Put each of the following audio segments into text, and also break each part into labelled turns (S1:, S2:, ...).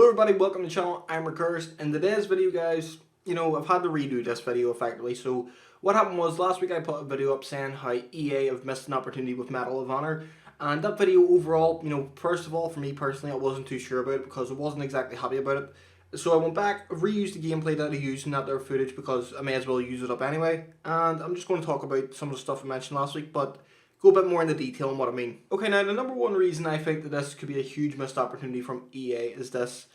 S1: Hello everybody, welcome to the channel. I'm Recursed. In today's video, guys, I've had to redo this video effectively. So what happened was last week I put a video up saying how EA have missed an opportunity with Medal of Honor, and that video overall, first of all, for me personally, I wasn't too sure about it because I wasn't exactly happy about it. So I went back, reused the gameplay that I used in that there footage because I may as well use it up anyway, and I'm just going to talk about some of the stuff I mentioned last week, but go a bit more into detail on what I mean. Okay, now the number one reason I think that this could be a huge missed opportunity from EA is this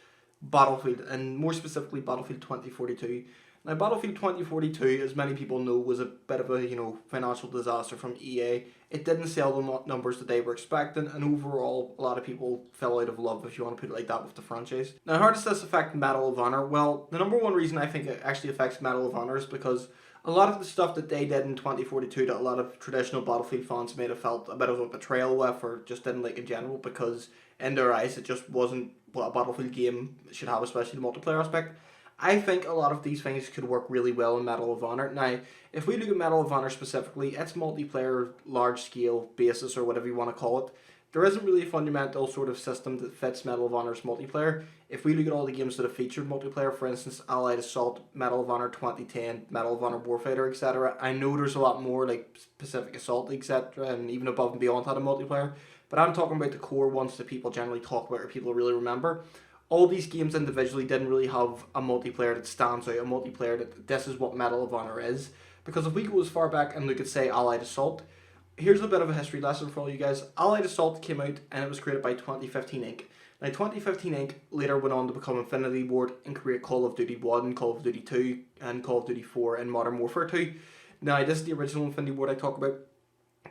S1: Battlefield, and more specifically Battlefield 2042. Now Battlefield 2042, as many people know, was a bit of a financial disaster from EA. It didn't sell the numbers that they were expecting, and overall a lot of people fell out of love, if you want to put it like that, with the franchise. Now how does this affect Medal of Honor? Well, the number one reason I think it actually affects Medal of Honor is because a lot of the stuff that they did in 2042 that a lot of traditional Battlefield fans may have felt a bit of a betrayal with or just didn't like in general, because in their eyes it just wasn't what a Battlefield game should have, especially the multiplayer aspect. I think a lot of these things could work really well in Medal of Honor. Now, if we look at Medal of Honor specifically, its multiplayer, large scale basis, or whatever you want to call it, there isn't really a fundamental sort of system that fits Medal of Honor's multiplayer. If we look at all the games that have featured multiplayer, for instance, Allied Assault, Medal of Honor 2010, Medal of Honor Warfighter, etc., I know there's a lot more like Pacific Assault, etc., and even Above and Beyond had a multiplayer, but I'm talking about the core ones that people generally talk about or people really remember. All these games individually didn't really have a multiplayer that stands out, a multiplayer that this is what Medal of Honor is. Because if we go as far back and look at, say, Allied Assault, here's a bit of a history lesson for all you guys. Allied Assault came out and it was created by 2015 Inc. Now 2015 Inc. later went on to become Infinity Ward and create Call of Duty 1, Call of Duty 2 and Call of Duty 4 and Modern Warfare 2. Now this is the original Infinity Ward I talk about.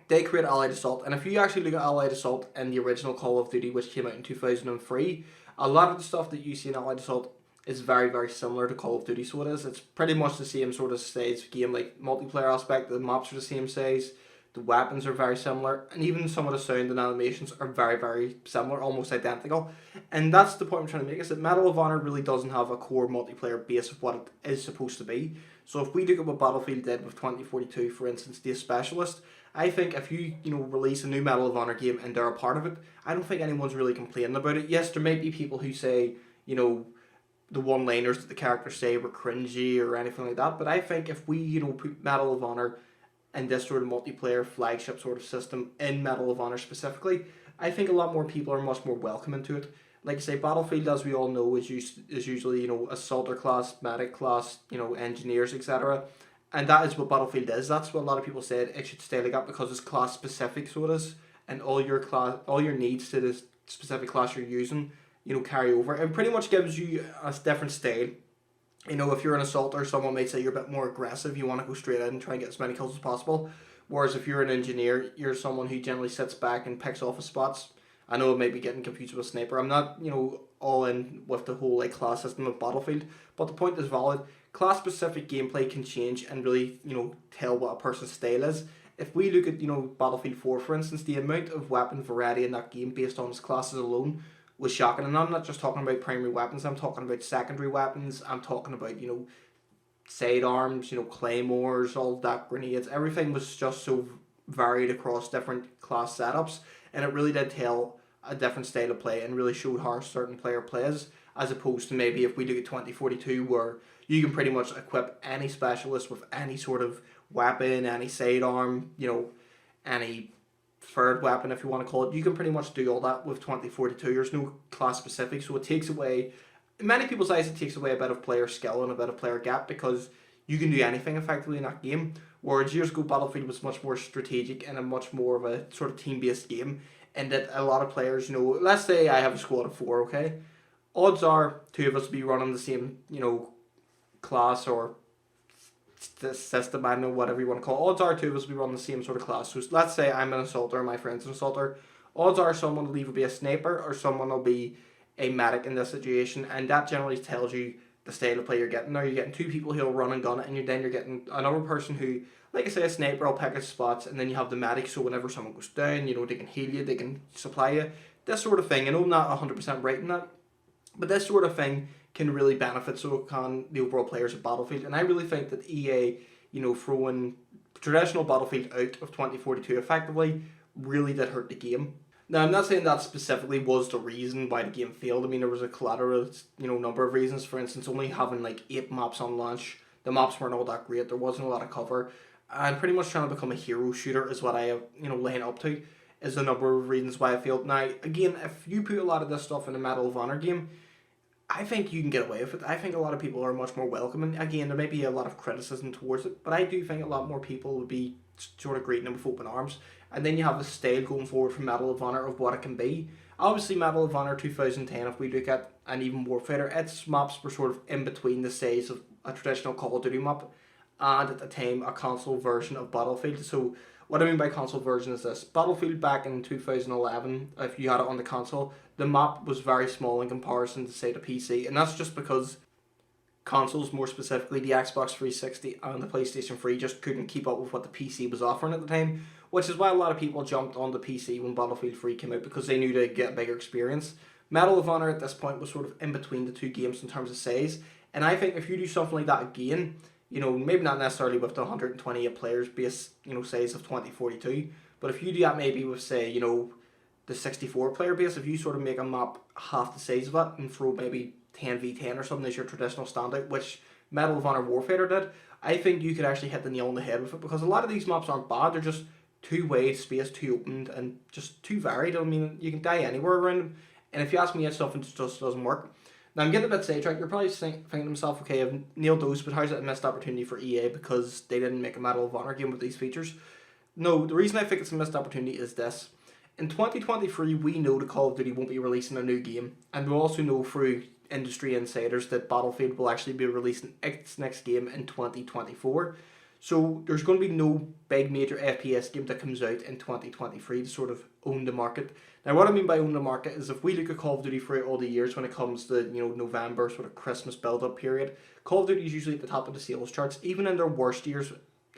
S1: They created Allied Assault, and if you actually look at Allied Assault and the original Call of Duty, which came out in 2003, a lot of the stuff that you see in Allied Assault is very, very similar to Call of Duty, so it is. It's pretty much the same sort of size game, like multiplayer aspect, the maps are the same size, the weapons are very similar, and even some of the sound and animations are very, very similar, almost identical. And that's the point I'm trying to make, is that Medal of Honor really doesn't have a core multiplayer base of what it is supposed to be. So if we look at what Battlefield did with 2042, for instance, the Specialist, I think if you release a new Medal of Honor game and they're a part of it, I don't think anyone's really complaining about it. Yes, there may be people who say, the one-liners that the characters say were cringy or anything like that, but I think if we, put Medal of Honor and this sort of multiplayer flagship sort of system in Medal of Honor specifically, I think a lot more people are much more welcoming to it. Like I say, Battlefield, as we all know, is usually, assaulter class, medic class, engineers, etc. And that is what Battlefield is. That's what a lot of people said it should stay like that because it's class specific, so it is. And all your needs to this specific class you're using, carry over. It pretty much gives you a different style. If you're an assaulter, someone might say you're a bit more aggressive, you want to go straight in and try and get as many kills as possible. Whereas if you're an engineer, you're someone who generally sits back and picks off his spots. I know it might be getting confused with a sniper. I'm not, all in with the whole class system of Battlefield, but the point is valid. Class specific gameplay can change and really, tell what a person's style is. If we look at, Battlefield 4, for instance, the amount of weapon variety in that game based on its classes alone was shocking. And I'm not just talking about primary weapons, I'm talking about secondary weapons, I'm talking about, sidearms, claymores, all that, grenades. Everything was just so varied across different class setups, and it really did tell a different style of play and really showed how a certain player plays, as opposed to maybe if we look at 2042 where you can pretty much equip any specialist with any sort of weapon, any sidearm, any third weapon if you want to call it. You can pretty much do all that with 2042. There's no class specific, so it takes away, in many people's eyes, it takes away a bit of player skill and a bit of player gap because you can do anything effectively in that game. Whereas years ago, Battlefield was much more strategic and a much more of a sort of team-based game, and that a lot of players, let's say I have a squad of 4, okay? Odds are 2 of us will be running the same, class or system, I don't know, whatever you want to call it. Odds are 2 of us will be running the same sort of class. So let's say I'm an assaulter and my friend's an assaulter. Odds are someone will either be a sniper or someone will be a medic in this situation, and that generally tells you the style of play you're getting. Now you're getting 2 people who'll run and gun it, and you're getting another person who, like I say, a sniper will pick his spots, and then you have the medic, so whenever someone goes down, they can heal you, they can supply you, this sort of thing. I know I'm not 100% right in that, but this sort of thing can really benefit, so can the overall players of Battlefield. And I really think that EA, throwing traditional Battlefield out of 2042 effectively really did hurt the game. Now, I'm not saying that specifically was the reason why the game failed. I mean, there was a collateral, number of reasons. For instance, only having like 8 maps on launch, the maps weren't all that great. There wasn't a lot of cover, and pretty much trying to become a hero shooter is what I have, laying up to. Is a number of reasons why I failed. Now, again, if you put a lot of this stuff in a Medal of Honor game, I think you can get away with it. I think a lot of people are much more welcoming. Again, there may be a lot of criticism towards it, but I do think a lot more people would be sort of greeting it with open arms. And then you have a style going forward for Medal of Honor of what it can be. Obviously, Medal of Honor 2010, if we look at an even Warfighter, its maps were sort of in between the size of a traditional Call of Duty map and at the time a console version of Battlefield. So what I mean by console version is this. Battlefield back in 2011, if you had it on the console, the map was very small in comparison to, say, the PC. And that's just because consoles, more specifically the Xbox 360 and the PlayStation 3, just couldn't keep up with what the PC was offering at the time. Which is why a lot of people jumped on the PC when Battlefield 3 came out, because they knew they'd get a bigger experience. Medal of Honor at this point was sort of in between the two games in terms of size. And I think if you do something like that again, maybe not necessarily with the 128 players base, size of 2042, but if you do that maybe with, say, the 64 player base, if you sort of make a map half the size of that and throw maybe 10v10 or something as your traditional standout, which Medal of Honor Warfighter did, I think you could actually hit the nail on the head with it, because a lot of these maps aren't bad, they're just too wide space, too opened, and just too varied. I mean, you can die anywhere around them, and if you ask me, it's something that just doesn't work. Now, I'm getting a bit sidetracked. You're probably thinking to yourself, okay, I've nailed those, but how's it a missed opportunity for EA because they didn't make a Medal of Honor game with these features? No, the reason I think it's a missed opportunity is this. In 2023, we know that Call of Duty won't be releasing a new game, and we also know through industry insiders that Battlefield will actually be releasing its next game in 2024. So there's going to be no big major FPS game that comes out in 2023 to sort of own the market. Now, what I mean by own the market is if we look at Call of Duty throughout all the years when it comes to, November, sort of Christmas build-up period, Call of Duty is usually at the top of the sales charts. Even in their worst years,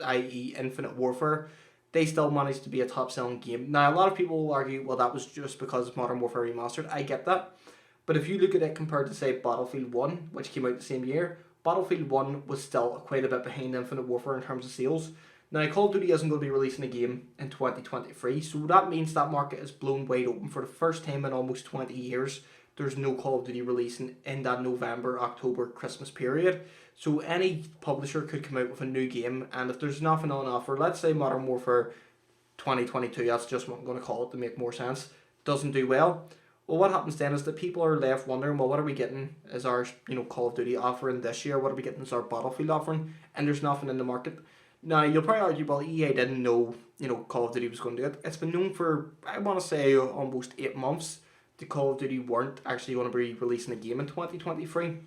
S1: i.e. Infinite Warfare, they still managed to be a top-selling game. Now, a lot of people will argue, well, that was just because of Modern Warfare Remastered. I get that. But if you look at it compared to, say, Battlefield 1, which came out the same year, Battlefield 1 was still quite a bit behind Infinite Warfare in terms of sales. Now, Call of Duty isn't going to be releasing a game in 2023, so that means that market is blown wide open. For the first time in almost 20 years, there's no Call of Duty releasing in that November, October, Christmas period. So any publisher could come out with a new game, and if there's nothing on offer, let's say Modern Warfare 2022, that's just what I'm going to call it to make more sense, doesn't do well. Well, what happens then is that people are left wondering, well, what are we getting as our, Call of Duty offering this year? What are we getting as our Battlefield offering? And there's nothing in the market. Now, you'll probably argue, well, EA didn't know, Call of Duty was going to do it. It's been known for, I want to say, almost 8 months that Call of Duty weren't actually going to be releasing a game in 2023.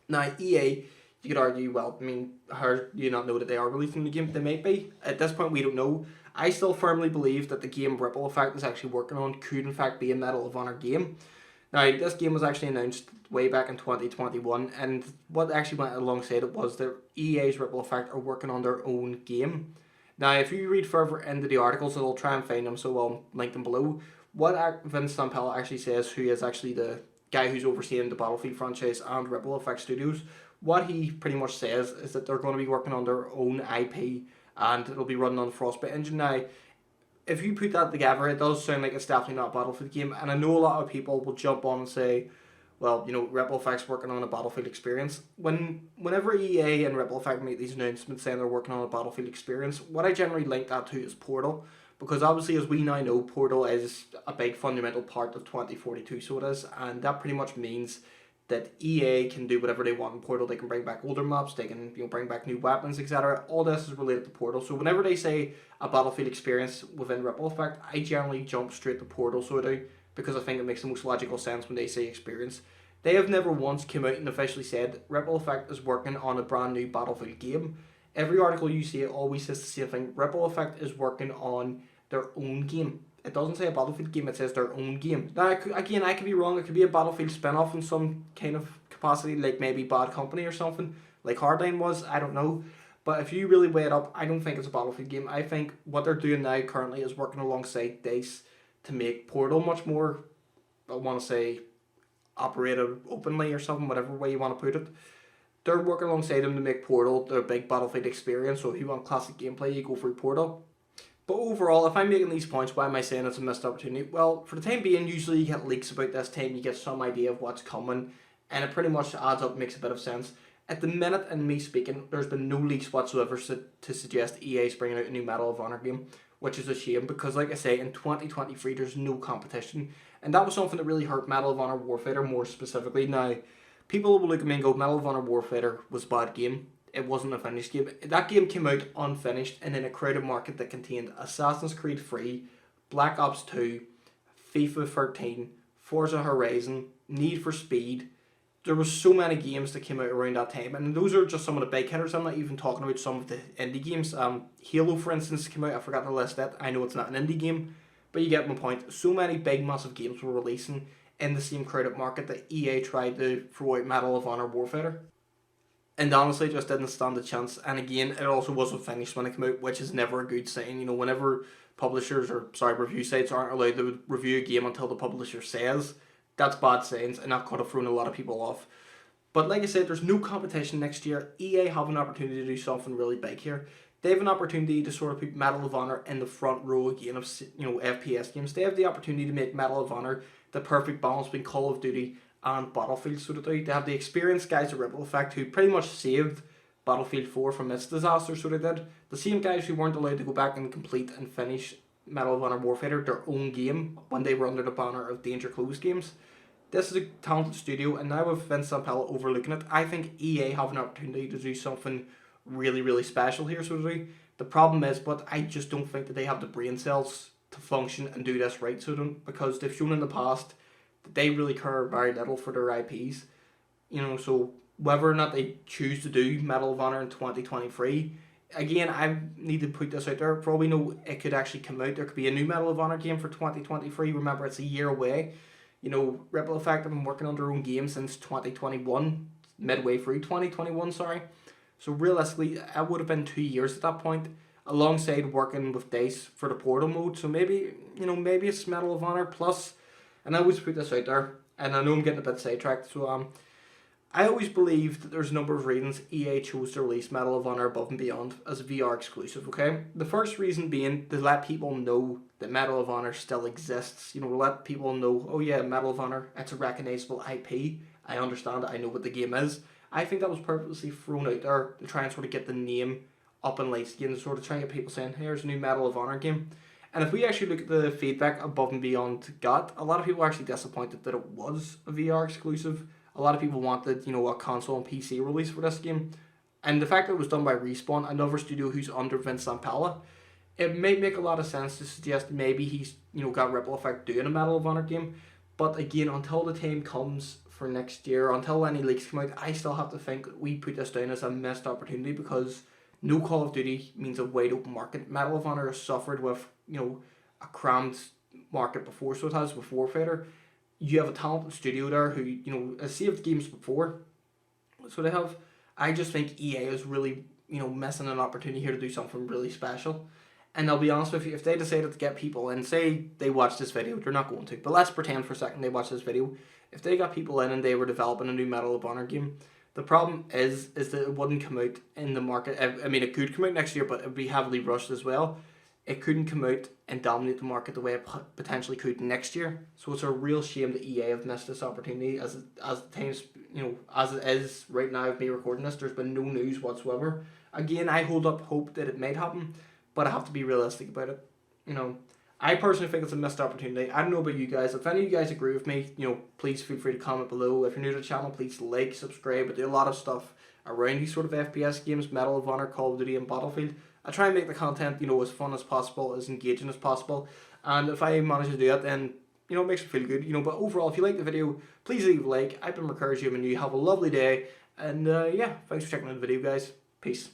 S1: Now, EA, you could argue, well, I mean, how do you not know that they are releasing the game? They might be. At this point, we don't know. I still firmly believe that the game Ripple Effect is actually working on could in fact be a Medal of Honor game. Now, this game was actually announced way back in 2021, and what actually went alongside it was that EA's Ripple Effect are working on their own game. Now, if you read further into the articles, I'll try and find them, so I'll link them below. What Vince Zampella actually says, who is actually the guy who's overseeing the Battlefield franchise and Ripple Effect Studios, what he pretty much says is that they're going to be working on their own IP, and it'll be running on the Frostbite engine. Now, if you put that together, it does sound like it's definitely not a Battlefield game, and I know a lot of people will jump on and say, well, Ripple Effect's working on a Battlefield experience. Whenever EA and Ripple Effect make these announcements saying they're working on a Battlefield experience, what I generally link that to is Portal, because obviously, as we now know, Portal is a big fundamental part of 2042, so it is, and that pretty much means that EA can do whatever they want in Portal. They can bring back older maps, they can bring back new weapons, etc. All this is related to Portal. So whenever they say a Battlefield experience within Ripple Effect, I generally jump straight to Portal, so I do, because I think it makes the most logical sense when they say experience. They have never once come out and officially said Ripple Effect is working on a brand new Battlefield game. Every article you see, it always says the same thing. Ripple Effect is working on their own game. It doesn't say a Battlefield game, it says their own game. Now, again, I could be wrong. It could be a Battlefield spin-off in some kind of capacity, like maybe Bad Company or something, like Hardline was, I don't know. But if you really weigh it up, I don't think it's a Battlefield game. I think what they're doing now currently is working alongside DICE to make Portal much more, I want to say, operated openly or something, whatever way you want to put it. They're working alongside them to make Portal their big Battlefield experience, so if you want classic gameplay, you go for Portal. But overall, if I'm making these points, why am I saying it's a missed opportunity? Well, for the time being, usually you get leaks about this time, you get some idea of what's coming, and it pretty much adds up, makes a bit of sense. At the minute, in me speaking, there's been no leaks whatsoever to suggest EA is bringing out a new Medal of Honor game, which is a shame because, like I say, in 2023 there's no competition, and that was something that really hurt Medal of Honor Warfighter more specifically. Now, people will look at me and go, Medal of Honor Warfighter was a bad game. It wasn't a finished game. That game came out unfinished and in a crowded market that contained Assassin's Creed 3, Black Ops 2, FIFA 13, Forza Horizon, Need for Speed. There was so many games that came out around that time, and those are just some of the big hitters. I'm not even talking about some of the indie games. Halo, for instance, came out. I forgot to list that. I know it's not an indie game, but you get my point. So many big, massive games were releasing in the same crowded market that EA tried to throw out Medal of Honor Warfighter. And honestly, just didn't stand a chance. And again, it also wasn't finished when it came out, which is never a good sign. You know, whenever publishers review sites aren't allowed to review a game until the publisher says, that's bad signs, and that could have thrown a lot of people off. But like I said, there's no competition next year. EA have an opportunity to do something really big here. They have an opportunity to sort of put Medal of Honor in the front row again of, you know, FPS games. They have the opportunity to make Medal of Honor the perfect balance between Call of Duty and Battlefield, so that they have the experienced guys at Ripple Effect who pretty much saved Battlefield 4 from its disaster, so they did. The same guys who weren't allowed to go back and complete and finish Medal of Honor Warfighter, their own game, when they were under the banner of Danger Close Games. This is a talented studio, and now with Vince Zampella overlooking it, I think EA have an opportunity to do something really, really special here, so to do. The problem is, but I just don't think that they have the brain cells to function and do this right, so don't, because they've shown in the past that they really care very little for their IPs. You know, so whether or not they choose to do Medal of Honor in 2023, again, I need to put this out there. For all we know, it could actually come out. There could be a new Medal of Honor game for 2023. Remember, it's a year away. You know, Ripple Effect have been working on their own game since 2021, midway through 2021, sorry. So realistically, it would have been 2 years at that point, alongside working with DICE for the Portal mode. So maybe, you know, maybe it's Medal of Honor plus, and I always put this out there, and I know I'm getting a bit sidetracked, so I always believe that there's a number of reasons EA chose to release Medal of Honor Above and Beyond as a VR exclusive, okay? The first reason being to let people know that Medal of Honor still exists. You know, let people know, oh yeah, Medal of Honor, it's a recognizable IP. I understand it, I know what the game is. I think that was purposely thrown out there to try and sort of get the name up in lights again, to sort of try and get people saying, hey, here's a new Medal of Honor game. And if we actually look at the feedback Above and Beyond got, a lot of people were actually disappointed that it was a VR exclusive. A lot of people wanted, you know, a console and PC release for this game. And the fact that it was done by Respawn, another studio who's under Vince Zampella, it may make a lot of sense to suggest maybe he's, you know, got Ripple Effect doing a Medal of Honor game. But again, until the time comes for next year, until any leaks come out, I still have to think we put this down as a missed opportunity, because no Call of Duty means a wide open market. Medal of Honor has suffered with, you know, a crammed market before, so it has with Warfighter. You have a talented studio there who, you know, has saved games before, so they have. I just think EA is really, you know, missing an opportunity here to do something really special. And I'll be honest with you, if they decided to get people in, say they watch this video, they're not going to, but let's pretend for a second they watch this video. If they got people in and they were developing a new Medal of Honor game, the problem is that it wouldn't come out in the market. I mean, it could come out next year, but it would be heavily rushed as well. It couldn't come out and dominate the market the way it potentially could next year. So it's a real shame that EA have missed this opportunity. As the times, you know, as it is right now of me recording this, there's been no news whatsoever. Again, I hold up hope that it might happen, but I have to be realistic about it. You know, I personally think it's a missed opportunity. I don't know about you guys. If any of you guys agree with me, you know, please feel free to comment below. If you're new to the channel, please like, subscribe. I do a lot of stuff around these sort of FPS games, Medal of Honor, Call of Duty, and Battlefield. I try and make the content, you know, as fun as possible, as engaging as possible. And if I manage to do it, then, you know, it makes me feel good. You know, but overall, if you like the video, please leave a like. I've been Recursive, and you have a lovely day. And yeah, thanks for checking out the video, guys. Peace.